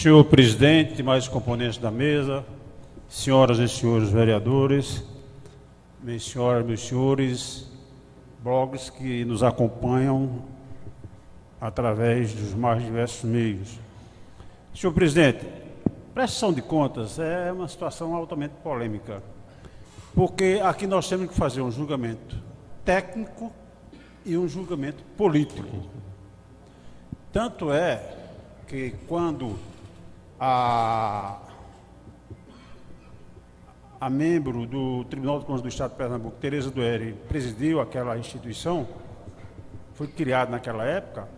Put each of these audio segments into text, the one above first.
Senhor presidente, demais componentes da mesa, senhoras e senhores vereadores, minhas senhoras, meus senhores, blogs que nos acompanham através dos mais diversos meios. Senhor presidente, prestação de contas é uma situação altamente polêmica, porque aqui nós temos que fazer um julgamento técnico e um julgamento político. Tanto é que quando a membro do Tribunal de Contas do Estado de Pernambuco, Tereza Dueri, presidiu aquela instituição, foi criada naquela época,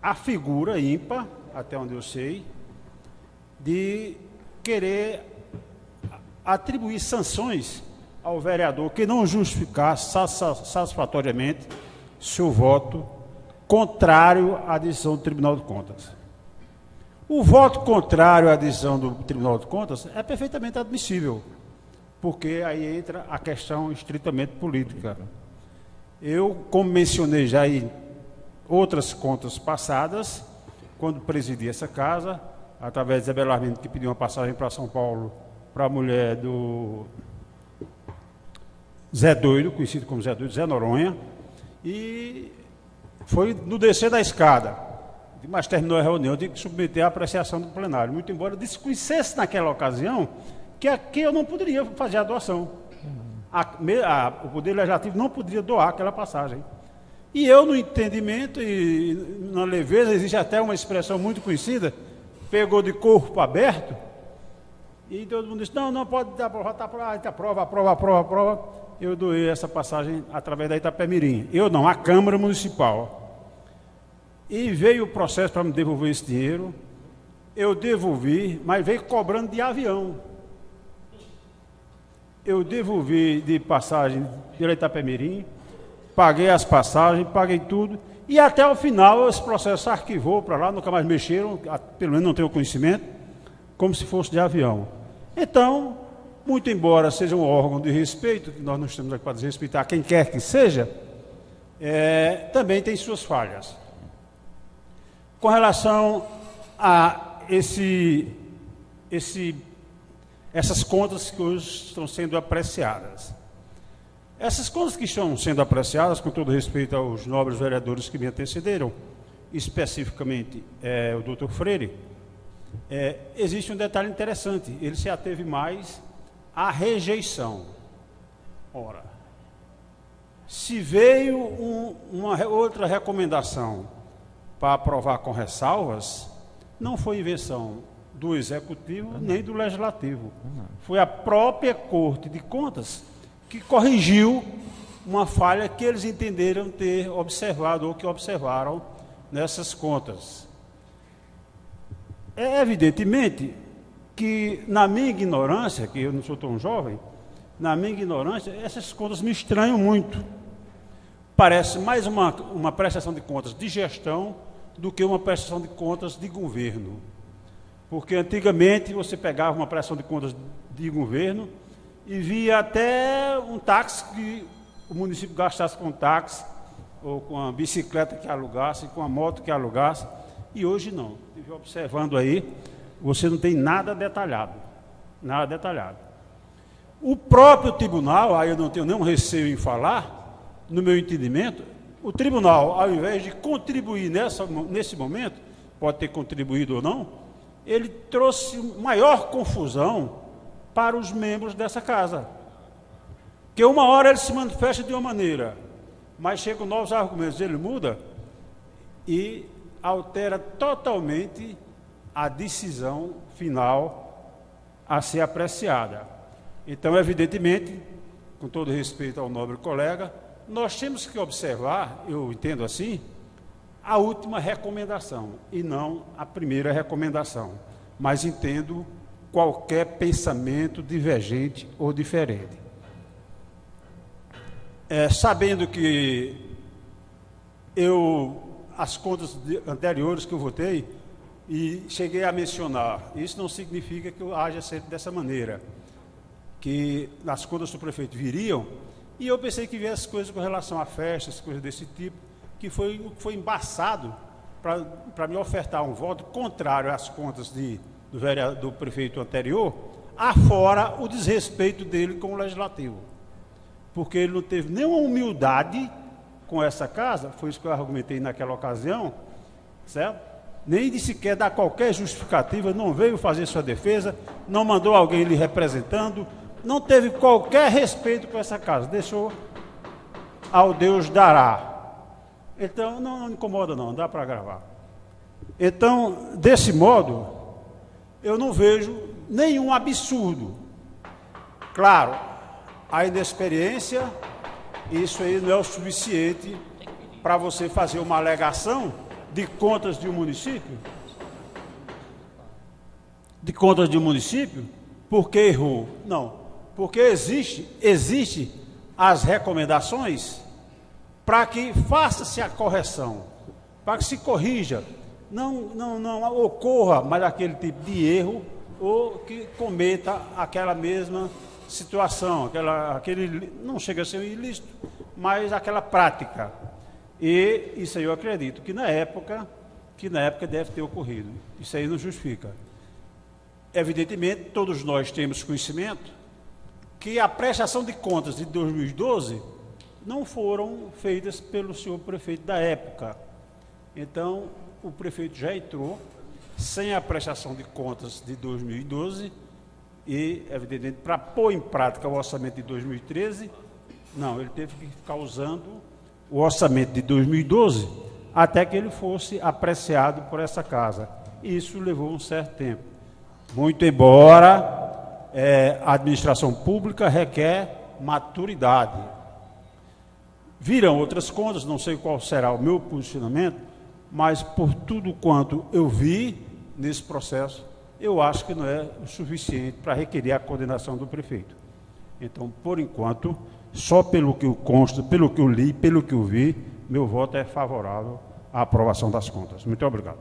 a figura ímpar, até onde eu sei, de querer atribuir sanções ao vereador que não justificasse satisfatoriamente seu voto contrário à decisão do Tribunal de Contas. O voto contrário à decisão do Tribunal de Contas é perfeitamente admissível, porque aí entra a questão estritamente política. Eu, como mencionei já em outras contas passadas, quando presidi essa casa, através de Zé Belarmino, que pediu uma passagem para São Paulo para a mulher do Zé Doido, conhecido como Zé Doido, Zé Noronha, e foi no descer da escada, mas terminou a reunião, eu tive que submeter à apreciação do plenário, muito embora eu desconhecesse naquela ocasião que aqui eu não poderia fazer a doação. O Poder Legislativo não poderia doar aquela passagem. E eu, no entendimento e na leveza, existe até uma expressão muito conhecida, pegou de corpo aberto, e todo mundo disse, não pode dar, aprova. Eu doei essa passagem através da Itapemirim. Eu não, a Câmara Municipal. E veio o processo para me devolver esse dinheiro, eu devolvi, mas veio cobrando de avião. Eu devolvi de passagem pela Itapemirim, paguei as passagens, paguei tudo, e até o final esse processo arquivou para lá, nunca mais mexeram, pelo menos não tenho conhecimento, como se fosse de avião. Então, muito embora seja um órgão de respeito, que nós não estamos aqui para desrespeitar quem quer que seja, também tem suas falhas. Com relação a essas contas que hoje estão sendo apreciadas. Essas contas que estão sendo apreciadas, com todo respeito aos nobres vereadores que me antecederam, especificamente o doutor Freire, existe um detalhe interessante, ele se ateve mais à rejeição. Ora, se veio uma outra recomendação para aprovar com ressalvas, não foi invenção do Executivo nem do Legislativo. Foi a própria Corte de Contas que corrigiu uma falha que eles entenderam ter observado ou que observaram nessas contas. É evidentemente que, na minha ignorância, que eu não sou tão jovem, na minha ignorância, essas contas me estranham muito. Parece mais uma prestação de contas de gestão do que uma prestação de contas de governo. Porque antigamente você pegava uma prestação de contas de governo e via até um táxi que o município gastasse com táxi, ou com a bicicleta que alugasse, com a moto que alugasse, e hoje não. Estive observando aí, você não tem nada detalhado. Nada detalhado. O próprio tribunal, aí eu não tenho nenhum receio em falar, no meu entendimento, o tribunal, ao invés de contribuir nesse momento, pode ter contribuído ou não, ele trouxe maior confusão para os membros dessa casa. Porque uma hora ele se manifesta de uma maneira, mas chegam novos argumentos, ele muda e altera totalmente a decisão final a ser apreciada. Então, evidentemente, com todo respeito ao nobre colega, nós temos que observar, eu entendo assim, a última recomendação e não a primeira recomendação, mas entendo qualquer pensamento divergente ou diferente. Sabendo que as contas anteriores que eu votei, e cheguei a mencionar, isso não significa que eu haja sempre dessa maneira, que as contas do prefeito viriam, e eu pensei que viesse coisas com relação a festas, coisas desse tipo, que foi o que foi embaçado para me ofertar um voto contrário às contas do prefeito anterior, afora o desrespeito dele com o Legislativo. Porque ele não teve nenhuma humildade com essa casa, foi isso que eu argumentei naquela ocasião, certo? Nem de sequer dar qualquer justificativa, não veio fazer sua defesa, não mandou alguém lhe representando, não teve qualquer respeito com essa casa, deixou ao Deus dará. Então, não incomoda não, dá para gravar. Então, desse modo, eu não vejo nenhum absurdo. Claro, a inexperiência, isso aí não é o suficiente para você fazer uma alegação de contas de um município, porque errou. Não, porque existe as recomendações para que faça-se a correção, para que se corrija, não ocorra mais aquele tipo de erro ou que cometa aquela mesma situação, aquele não chega a ser um ilícito, mas aquela prática. E isso aí eu acredito que na época deve ter ocorrido. Isso aí não justifica. Evidentemente, todos nós temos conhecimento que a prestação de contas de 2012 não foram feitas pelo senhor prefeito da época. Então, o prefeito já entrou sem a prestação de contas de 2012 e, evidentemente, para pôr em prática o orçamento de 2013, não, ele teve que ficar usando o orçamento de 2012 até que ele fosse apreciado por essa casa. Isso levou um certo tempo. Muito embora a administração pública requer maturidade. Virão outras contas, não sei qual será o meu posicionamento, mas por tudo quanto eu vi nesse processo, eu acho que não é o suficiente para requerer a condenação do prefeito. Então, por enquanto, só pelo que eu consto, pelo que eu li, pelo que eu vi, meu voto é favorável à aprovação das contas. Muito obrigado.